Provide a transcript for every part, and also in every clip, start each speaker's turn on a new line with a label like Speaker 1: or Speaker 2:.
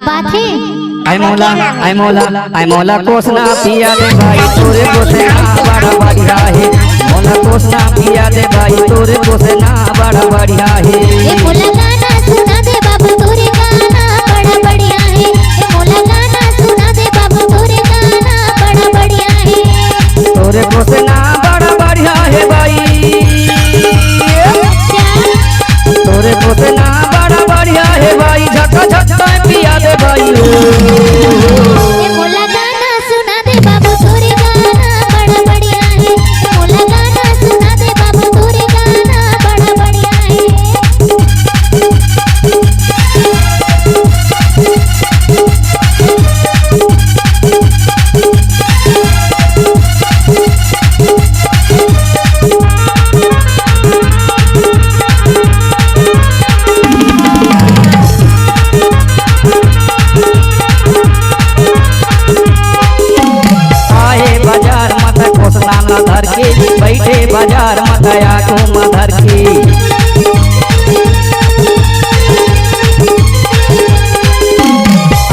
Speaker 1: बात है।
Speaker 2: आई मौला कोसना पिया दे भाई तोरे कोसना बड़ा बढ़िया है। मौला कोसना पिया दे भाई तोरे कोसना बड़ा बढ़िया है।
Speaker 1: ये मोला गाना सुना दे बाबू तोरे गाना बड़ा बढ़िया है। ये मोला गाना सुना दे बाबू तोरे गाना बड़ा बढ़िया है।
Speaker 2: तोरे कोसना बड़ा बढ़िया है भाई। तोरे कोसना बड़ा बढ़िया है भाई। झटका झटका पिया दे भाई।
Speaker 1: ये मोला गाना सुना दे बाबू तोरे गाना बड़ा बढ़िया है। ये मोला गाना सुना दे बाबू तोरे गाना बड़ा बढ़िया है।
Speaker 2: बाजार मत कोसना न धर के बैठे बाजार मत आगो मधर के।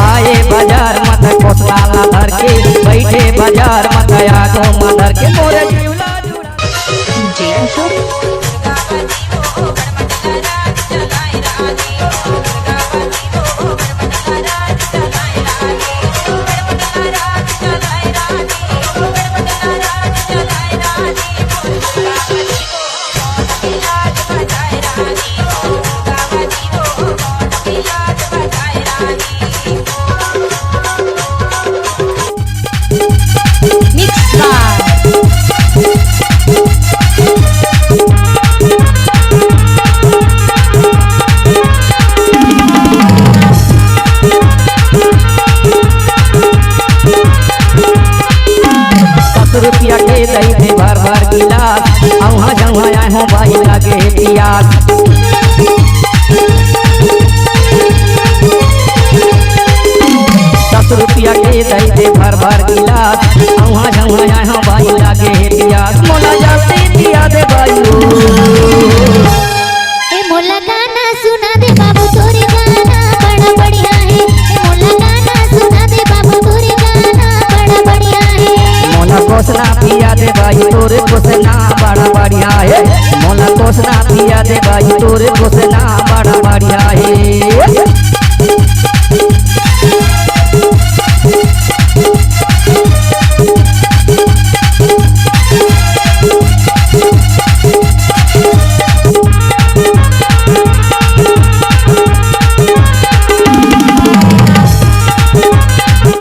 Speaker 2: आए बाजार मत कोसना न धर के बैठे बाजार मत आगो मधर के। मोरे जीवला रुपया के दई दे भर भर गिलास। औहा जौहा आए हो भाई लगे पियास।